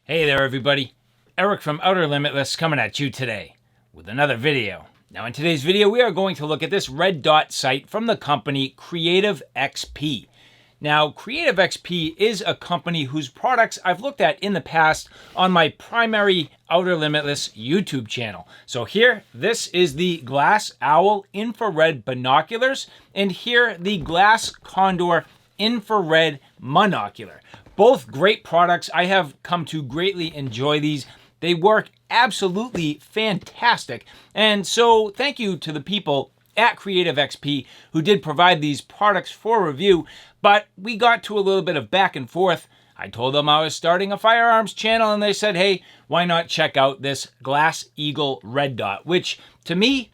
Hey there everybody, Eric from Outer Limitless coming at you today with another video. Now in today's video we are going to look at this red dot sight from the company Creative XP. Now Creative XP is a company whose products I've looked at in the past on my primary Outer Limitless YouTube channel. So here, this is the GlassEagle infrared binoculars, and here the Glass Condor infrared monocular. Both great products. I have come to greatly enjoy these. They work absolutely fantastic. And so thank you to the people at Creative XP who did provide these products for review, but we got to a little bit of back and forth. I told them I was starting a firearms channel and they said, hey, why not check out this GlassEagle red dot, which to me,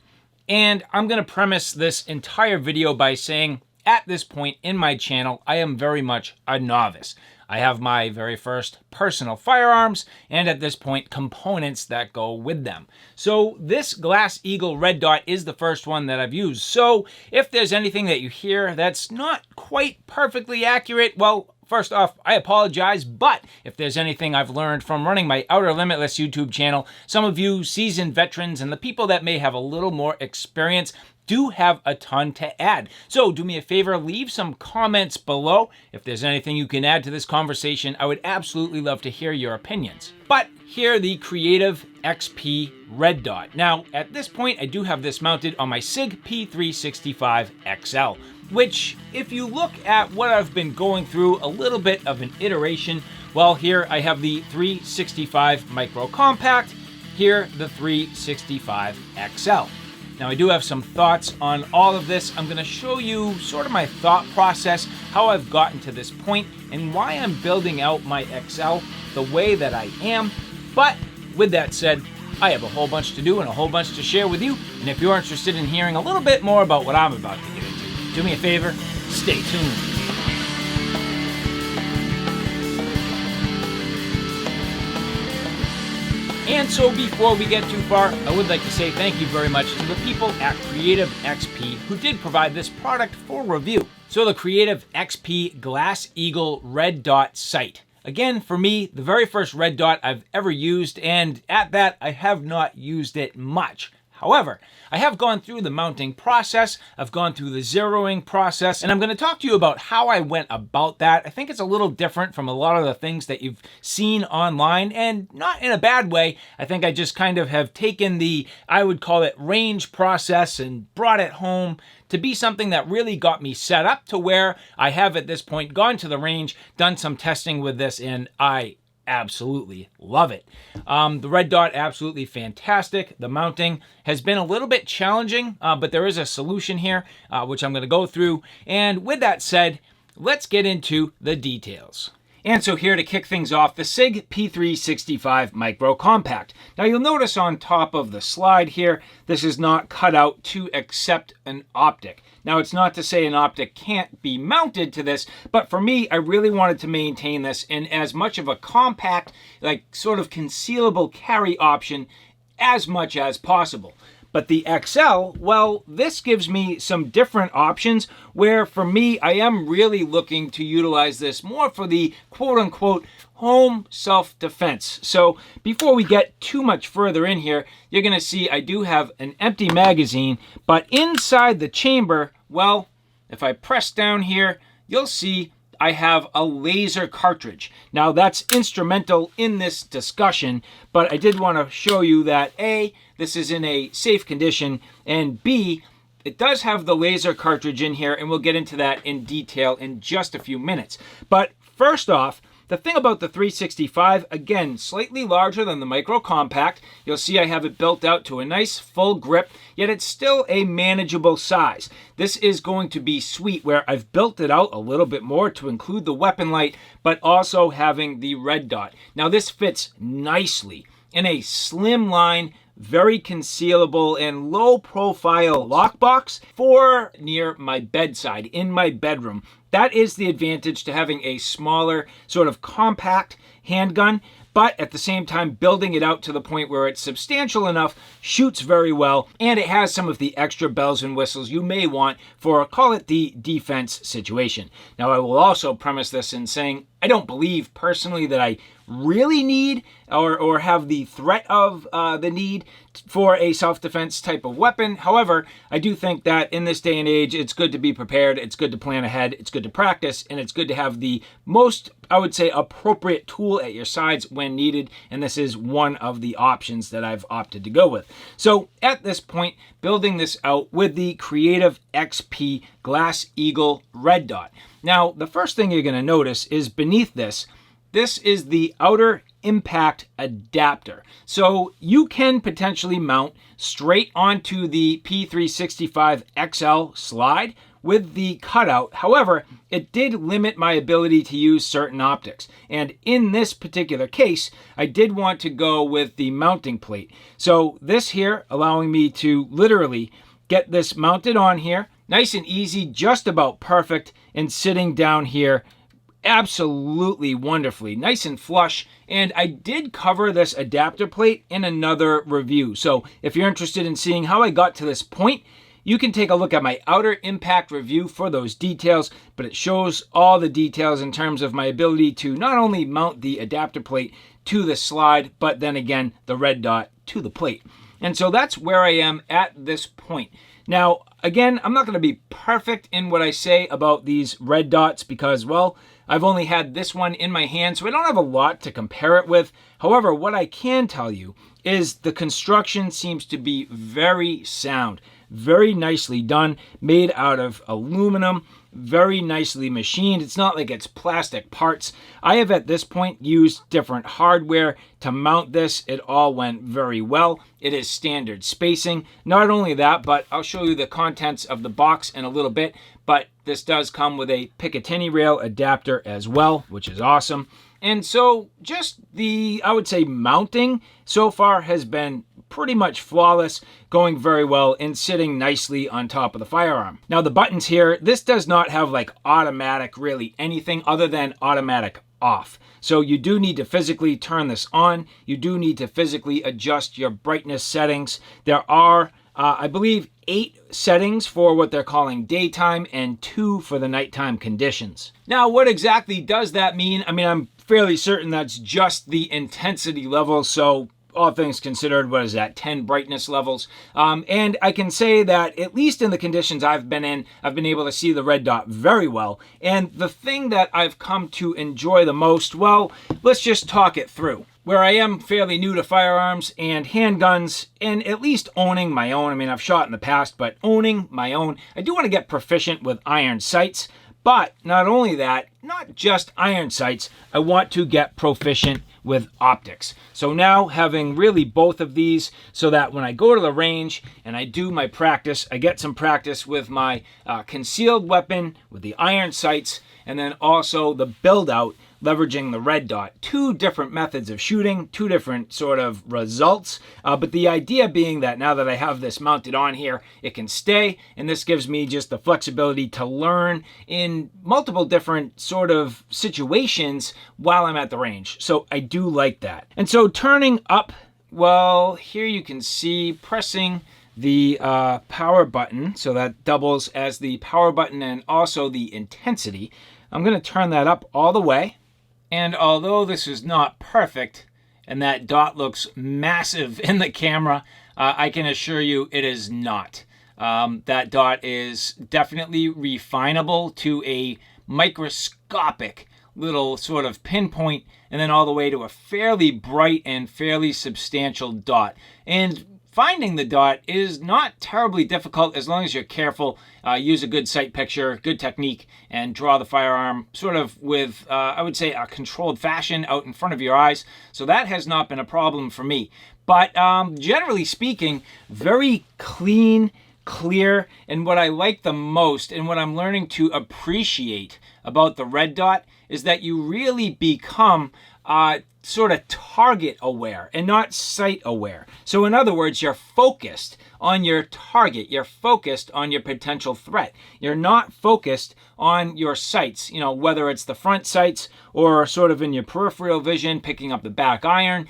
and I'm going to premise this entire video by saying at this point in my channel, I am very much a novice. I have my very first personal firearms, and at this point, components that go with them. So this GlassEagle red dot is the first one that I've used. So if there's anything that you hear that's not quite perfectly accurate, well, first off, I apologize, but if there's anything I've learned from running my Outer Limitless YouTube channel, some of you seasoned veterans and the people that may have a little more experience do have a ton to add. So do me a favor, leave some comments below. If there's anything you can add to this conversation, I would absolutely love to hear your opinions. But here, the Creative XP red dot. Now, at this point, I do have this mounted on my Sig P365XL, which, if you look at what I've been going through, a little bit of an iteration. Well, here I have the 365 Micro Compact, here the 365XL. Now I do have some thoughts on all of this. I'm going to show you sort of my thought process, how I've gotten to this point, and why I'm building out my XL the way that I am. But with that said, I have a whole bunch to do and a whole bunch to share with you. And if you're interested in hearing a little bit more about what I'm about to get into, do me a favor, stay tuned. And so before we get too far, I would like to say thank you very much to the people at Creative XP who did provide this product for review. So the Creative XP GlassEagle red dot sight. Again, for me, the very first red dot I've ever used, and at that, I have not used it much. However, I have gone through the mounting process, I've gone through the zeroing process, and I'm going to talk to you about how I went about that. I think it's a little different from a lot of the things that you've seen online, and not in a bad way. I think I just kind of have taken the, I would call it range process, and brought it home to be something that really got me set up to where I have at this point gone to the range, done some testing with this, and I absolutely love it. The red dot, absolutely fantastic. The mounting has been a little bit challenging, but there is a solution here, which I'm going to go through. And with that said, let's get into the details. And so here to kick things off, the Sig P365 Micro Compact. Now you'll notice on top of the slide here, this is not cut out to accept an optic. Now it's not to say an optic can't be mounted to this, but for me, I really wanted to maintain this in as much of a compact, like sort of concealable carry option as much as possible. But the XL, well, this gives me some different options where for me, I am really looking to utilize this more for the quote unquote home self-defense. So before we get too much further in here, you're gonna see I do have an empty magazine, but inside the chamber, well, if I press down here, you'll see I have a laser cartridge. Now that's instrumental in this discussion, but I did want to show you that A, this is in a safe condition, and B, it does have the laser cartridge in here, and we'll get into that in detail in just a few minutes. But first off, the thing about the 365, again, slightly larger than the Micro Compact. You'll see I have it built out to a nice full grip, yet it's still a manageable size. This is going to be sweet where I've built it out a little bit more to include the weapon light, but also having the red dot. Now this fits nicely in a slim line, very concealable and low profile lockbox for near my bedside in my bedroom. That is the advantage to having a smaller sort of compact handgun, but at the same time building it out to the point where it's substantial enough, shoots very well, and it has some of the extra bells and whistles you may want for, call it the defense situation. Now I will also premise this in saying I don't believe personally that I really need or have the threat of the need for a self-defense type of weapon. However, I do think that in this day and age, it's good to be prepared, it's good to plan ahead, it's good to practice, and it's good to have the most, I would say, appropriate tool at your sides when needed, and this is one of the options that I've opted to go with. So at this point, building this out with the Creative XP GlassEagle Red Dot. Now, the first thing you're going to notice is beneath this is the outer impact adapter. So you can potentially mount straight onto the P365XL slide with the cutout. However, it did limit my ability to use certain optics. And in this particular case, I did want to go with the mounting plate. So this here allowing me to literally get this mounted on here, nice and easy, just about perfect, and sitting down here absolutely wonderfully, nice and flush. And I did cover this adapter plate in another review. So if you're interested in seeing how I got to this point, you can take a look at my outer impact review for those details, but it shows all the details in terms of my ability to not only mount the adapter plate to the slide, but then again, the red dot to the plate. And so that's where I am at this point. Now, again, I'm not going to be perfect in what I say about these red dots because, well, I've only had this one in my hand, so I don't have a lot to compare it with. However, what I can tell you is the construction seems to be very sound, very nicely done, made out of aluminum, very nicely machined. It's not like it's plastic parts. I have at this point used different hardware to mount this. It all went very well. It is standard spacing. Not only that, but I'll show you the contents of the box in a little bit, but this does come with a Picatinny rail adapter as well, which is awesome. And so just the, I would say, mounting so far has been pretty much flawless, going very well and sitting nicely on top of the firearm. Now the buttons here, this does not have like automatic really anything other than automatic off. So you do need to physically turn this on. You do need to physically adjust your brightness settings. There are, I believe, 8 settings for what they're calling daytime and 2 for the nighttime conditions. Now, what exactly does that mean? I mean, I'm fairly certain that's just the intensity level. So all things considered, what is that, 10 brightness levels? And I can say that at least in the conditions I've been in, I've been able to see the red dot very well. And the thing that I've come to enjoy the most, well, let's just talk it through. Where I am fairly new to firearms and handguns, and at least owning my own. I mean, I've shot in the past, but owning my own, I do want to get proficient with iron sights. But not only that, not just iron sights, I want to get proficient with optics. So now having really both of these so that when I go to the range and I do my practice, I get some practice with my concealed weapon, with the iron sights, and then also the build out leveraging the red dot. 2 different methods of shooting, 2 different sort of results. But the idea being that now that I have this mounted on here, it can stay. And this gives me just the flexibility to learn in multiple different sort of situations while I'm at the range. So I do like that. And so turning up, well, here you can see pressing the power button. So that doubles as the power button and also the intensity. I'm going to turn that up all the way. And although this is not perfect, and that dot looks massive in the camera, I can assure you it is not. That dot is definitely refinable to a microscopic little sort of pinpoint, and then all the way to a fairly bright and fairly substantial dot. And finding the dot is not terribly difficult as long as you're careful, use a good sight picture, good technique, and draw the firearm sort of with, I would say, a controlled fashion out in front of your eyes. So that has not been a problem for me. But generally speaking, very clean, clear, and what I like the most and what I'm learning to appreciate about the red dot is that you really become sort of target aware and not sight aware. So in other words, you're focused on your target. You're focused on your potential threat. You're not focused on your sights, you know, whether it's the front sights or sort of in your peripheral vision, picking up the back iron.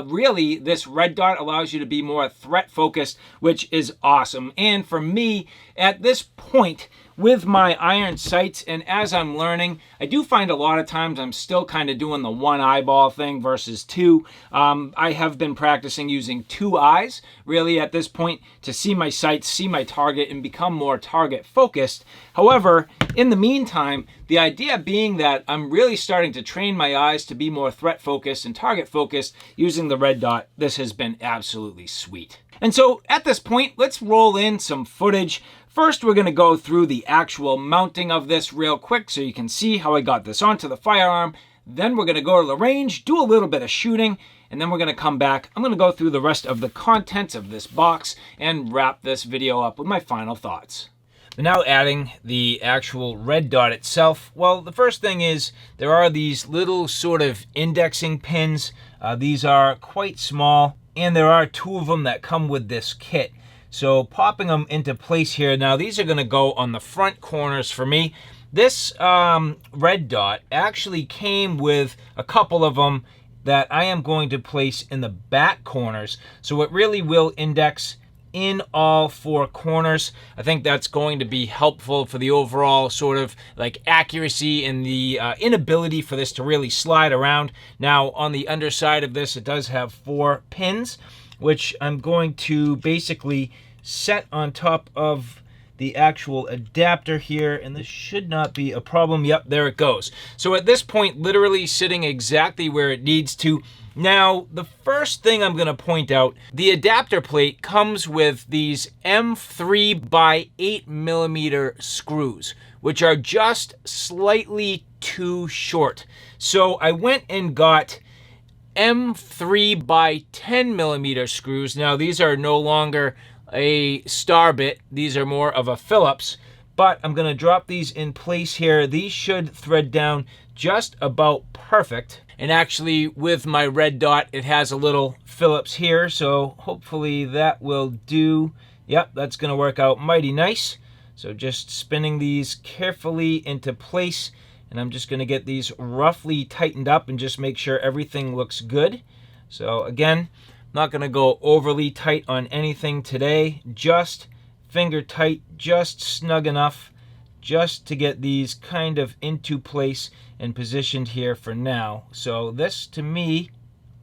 Really, this red dot allows you to be more threat focused, which is awesome. And for me, at this point, with my iron sights, and as I'm learning, I do find a lot of times I'm still kind of doing the one eyeball thing versus two. I have been practicing using two eyes, really, at this point, to see my sights, see my target, and become more target focused. However, in the meantime, the idea being that I'm really starting to train my eyes to be more threat focused and target focused using the red dot. This has been absolutely sweet. And so at this point, let's roll in some footage. First, we're going to go through the actual mounting of this real quick so you can see how I got this onto the firearm. Then we're going to go to the range, do a little bit of shooting, and then we're going to come back. I'm going to go through the rest of the contents of this box and wrap this video up with my final thoughts. Now adding the actual red dot itself, well, the first thing is there are these little sort of indexing pins. These are quite small, and there are two of them that come with this kit. So popping them into place here. Now these are going to go on the front corners for me. This red dot actually came with a couple of them that I am going to place in the back corners. So it really will index in all four corners. I think that's going to be helpful for the overall sort of like accuracy and the inability for this to really slide around. Now on the underside of this, it does have 4 pins, which I'm going to basically set on top of the actual adapter here, and this should not be a problem. Yep, there it goes. So at this point, literally sitting exactly where it needs to. Now, the first thing I'm going to point out, the adapter plate comes with these M3 by 8mm screws, which are just slightly too short. So I went and got M3 by 10mm screws. Now, these are no longer a star bit. These are more of a Phillips, but I'm going to drop these in place here. These should thread down just about perfect. And actually with my red dot, it has a little Phillips here, so hopefully that will do. Yep, that's going to work out mighty nice. So just spinning these carefully into place, and I'm just going to get these roughly tightened up and just make sure everything looks good. So again, not going to go overly tight on anything today, just finger tight, just snug enough, just to get these kind of into place and positioned here for now. So this, to me,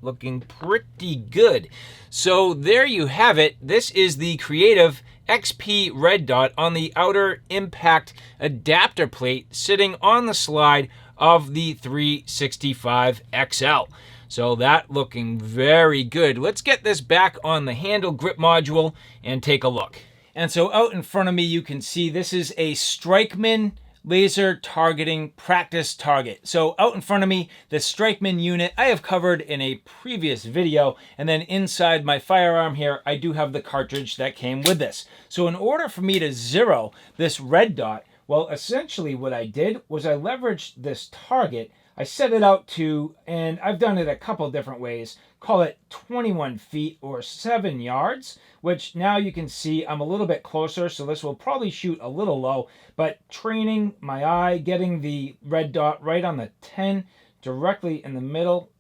looking pretty good. So there you have it. This is the Creative XP red dot on the outer impact adapter plate sitting on the slide of the 365XL. So that looking very good. Let's get this back on the handle grip module and take a look. And so out in front of me, you can see this is a Strikeman laser targeting practice target. So out in front of me, the Strikeman unit I have covered in a previous video, and then inside my firearm here, I do have the cartridge that came with this. So in order for me to zero this red dot, well, essentially what I did was I leveraged this target. I set it out to, and I've done it a couple different ways, call it 21 feet or 7 yards, which now you can see I'm a little bit closer, so this will probably shoot a little low, but training my eye, getting the red dot right on the 10, directly in the middle,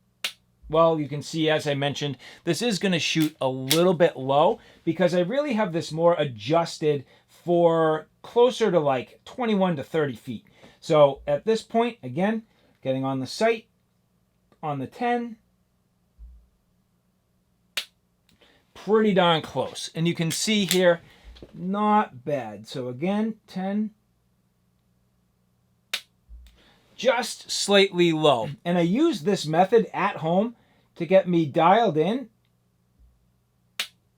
well, you can see, as I mentioned, this is going to shoot a little bit low because I really have this more adjusted for closer to like 21 to 30 feet. So at this point, again, getting on the sight, on the 10, pretty darn close. And you can see here, not bad. So again, 10, just slightly low. And I used this method at home to get me dialed in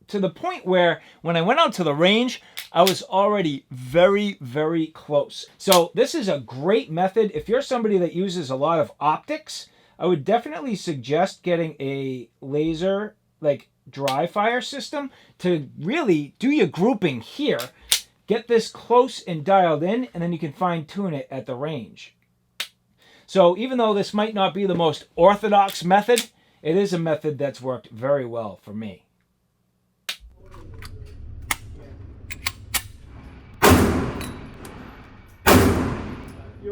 to the point where when I went out to the range, I was already very, very close. So this is a great method. If you're somebody that uses a lot of optics, I would definitely suggest getting a laser, like dry fire system, to really do your grouping here. Get this close and dialed in, and then you can fine tune it at the range. So even though this might not be the most orthodox method, it is a method that's worked very well for me. You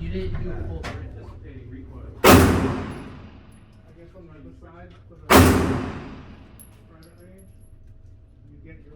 didn't do a full anticipating recoil. I guess from the other side, for the private range, you get your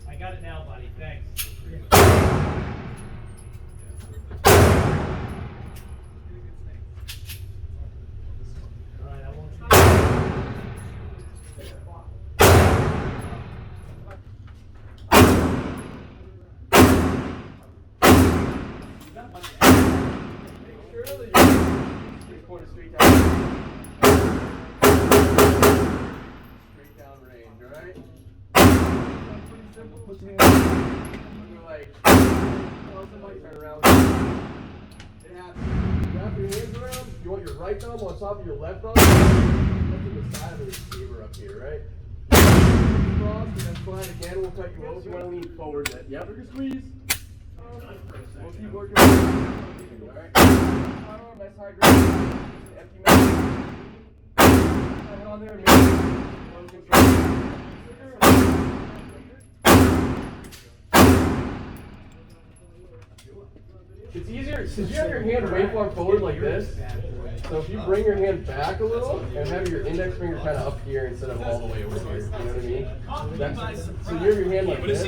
I got it now, buddy. Thanks. Alright, I won't Straight down range, alright? Pretty simple. Put your hands like, somebody turn around. It happens. Wrap your hands around. You want your right thumb on top of your left thumb? Look to the side of the receiver up here, right? Cross, and then slide again. We'll cut you over. You want to lean forward a bit. Yep, we can squeeze. We'll keep working. Alright. Firearm, nice high grip. Empty mouth. Head on there and it's easier, since you have your hand way far forward like this, so if you bring your hand back a little and have your index finger kind of up here instead of all the way over here, you know what I mean? So you have your hand like this.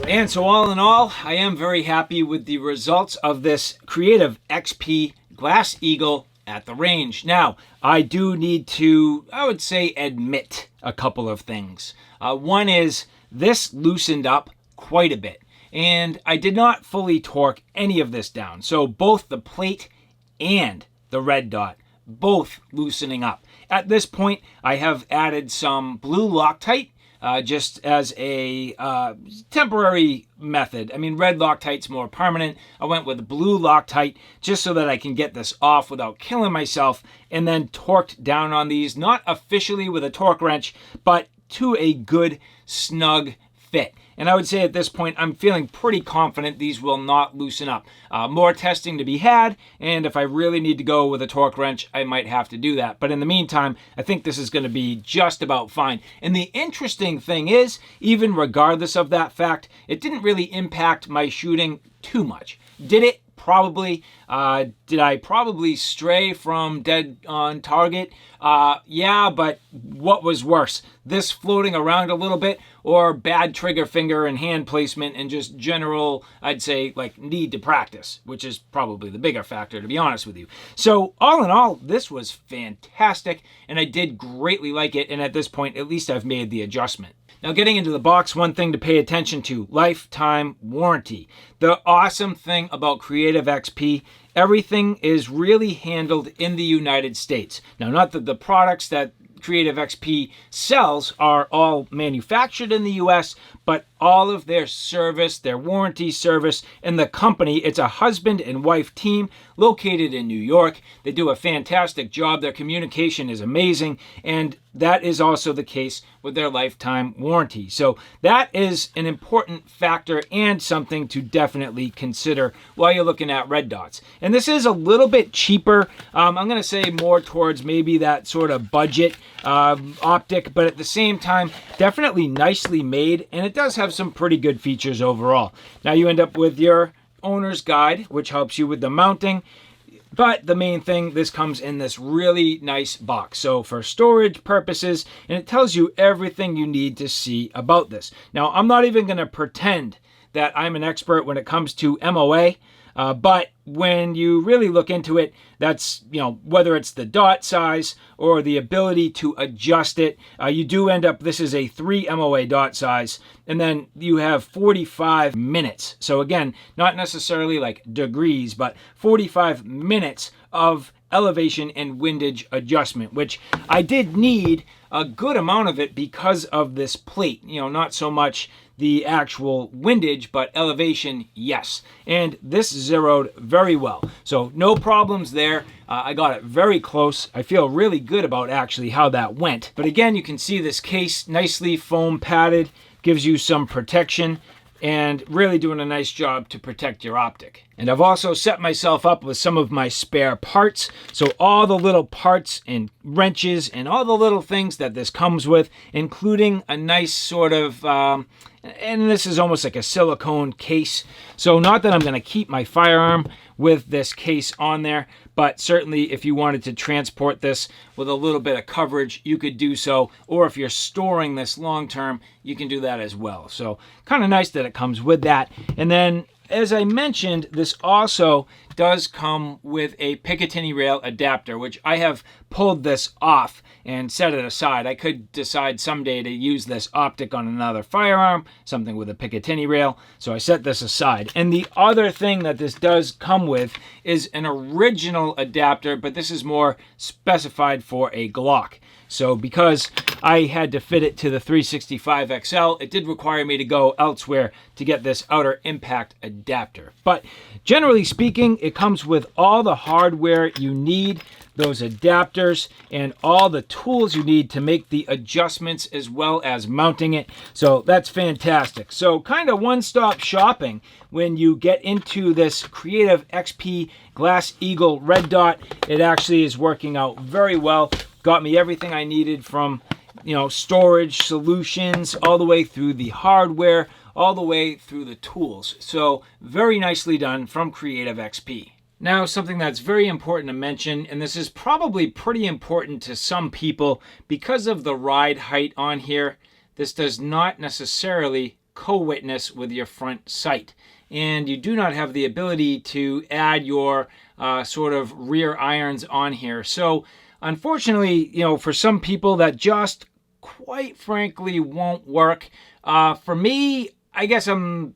And so all in all, I am very happy with the results of this Creative XP GlassEagle at the range. Now, I do need to, I would say, admit a couple of things. One is this loosened up quite a bit, and I did not fully torque any of this down. So both the plate and the red dot, both loosening up. At this point, I have added some blue Loctite, just as a temporary method. I mean, red Loctite's more permanent. I went with blue Loctite just so that I can get this off without killing myself, and then torqued down on these, not officially with a torque wrench, but to a good snug fit. And I would say at this point, I'm feeling pretty confident these will not loosen up. More testing to be had, and if I really need to go with a torque wrench, I might have to do that. But in the meantime, I think this is going to be just about fine. And the interesting thing is, even regardless of that fact, it didn't really impact my shooting too much. Did it? Probably. Did I probably stray from dead on target? Yeah, but what was worse? This floating around a little bit, or bad trigger finger and hand placement and just general, I'd say, like, need to practice, which is probably the bigger factor, to be honest with you. So all in all, this was fantastic, and I did greatly like it, and at this point, at least I've made the adjustment. Now, getting into the box, one thing to pay attention to, lifetime warranty. The awesome thing about Creative XP, everything is really handled in the United States. Now, not that the products that Creative XP sells are all manufactured in the US, but all of their service, their warranty service, and the company, it's a husband and wife team located in New York. They do a fantastic job. Their communication is amazing, and that is also the case with their lifetime warranty. So that is an important factor and something to definitely consider while you're looking at red dots. And this is a little bit cheaper. I'm going to say more towards maybe that sort of budget optic, but at the same time, definitely nicely made, and it does have some pretty good features overall. Now you end up with your owner's guide, which helps you with the mounting. But the main thing, this comes in this really nice box. So for storage purposes, and it tells you everything you need to see about this. Now, I'm not even going to pretend that I'm an expert when it comes to MOA. But when you really look into it, that's, whether it's the dot size or the ability to adjust it, you do end up, this is a 3 MOA dot size, and then you have 45 minutes. So again, not necessarily like degrees, but 45 minutes of elevation and windage adjustment, which I did need a good amount of it because of this plate, not so much the actual windage, but elevation, yes. And this zeroed very well. So no problems there. I got it very close. I feel really good about actually how that went. But again, you can see this case nicely foam padded, gives you some protection, and really doing a nice job to protect your optic. And I've also set myself up with some of my spare parts. So all the little parts and wrenches and all the little things that this comes with, including a nice sort of, and this is almost like a silicone case. So not that I'm going to keep my firearm with this case on there, but certainly if you wanted to transport this with a little bit of coverage, you could do so. Or if you're storing this long term, you can do that as well. So kind of nice that it comes with that. And then, as I mentioned, this also does come with a Picatinny rail adapter, which I have pulled this off and set it aside. I could decide someday to use this optic on another firearm, something with a Picatinny rail, so I set this aside. And the other thing that this does come with is an original adapter, but this is more specified for a Glock. So because I had to fit it to the 365XL, it did require me to go elsewhere to get this outer impact adapter. But generally speaking, it comes with all the hardware you need, those adapters, and all the tools you need to make the adjustments as well as mounting it. So that's fantastic. So kind of one-stop shopping when you get into this Creative XP GlassEagle red dot. It actually is working out very well. Got me everything I needed from, storage solutions, all the way through the hardware, all the way through the tools. So very nicely done from Creative XP. Now, something that's very important to mention, and this is probably pretty important to some people because of the ride height on here, this does not necessarily co-witness with your front sight. And you do not have the ability to add your sort of rear irons on here. So unfortunately, for some people that just quite frankly won't work. For me, I guess I'm,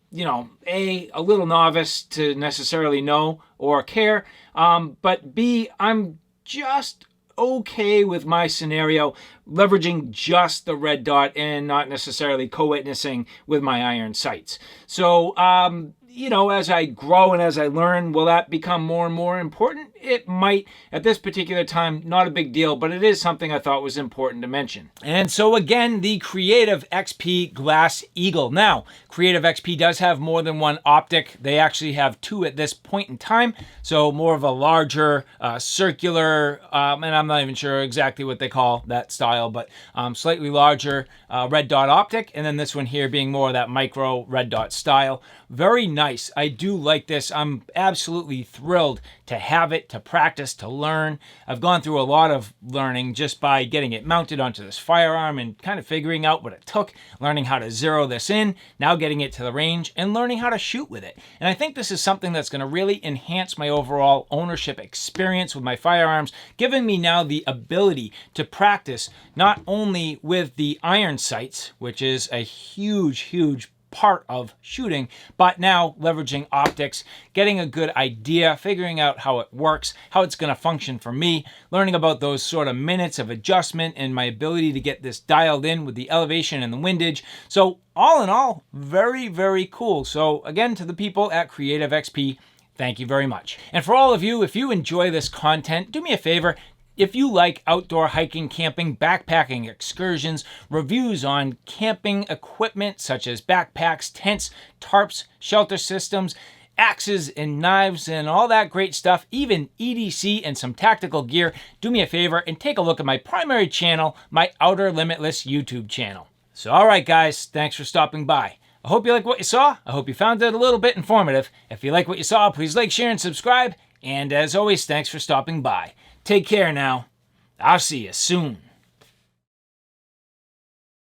A, a little novice to necessarily know or care, but B, I'm just okay with my scenario leveraging just the red dot and not necessarily co-witnessing with my iron sights. So, as I grow and as I learn, will that become more and more important? It might. At this particular time, not a big deal, but it is something I thought was important to mention. And so again, the Creative XP GlassEagle. Now, Creative XP does have more than one optic. They actually have two at this point in time. So more of a larger circular, and I'm not even sure exactly what they call that style, but slightly larger red dot optic. And then this one here being more of that micro red dot style. Very nice. I do like this. I'm absolutely thrilled to have it, to practice, to learn. I've gone through a lot of learning just by getting it mounted onto this firearm and kind of figuring out what it took, learning how to zero this in, now getting it to the range, and learning how to shoot with it. And I think this is something that's going to really enhance my overall ownership experience with my firearms, giving me now the ability to practice not only with the iron sights, which is a huge part of shooting, but now leveraging optics, getting a good idea, figuring out how it works, how it's going to function for me, learning about those sort of minutes of adjustment and my ability to get this dialed in with the elevation and the windage. So all in all, very cool. So again, to the people at Creative XP, thank you very much. And for all of you, if you enjoy this content, do me a favor. If you like outdoor hiking, camping, backpacking excursions, reviews on camping equipment such as backpacks, tents, tarps, shelter systems, axes and knives and all that great stuff, even EDC and some tactical gear, do me a favor and take a look at my primary channel, my Outer Limitless YouTube channel. So all right guys, thanks for stopping by. I hope you like what you saw. I hope you found it a little bit informative. If you like what you saw, please like, share, and subscribe. And as always, thanks for stopping by. Take care now. I'll see you soon.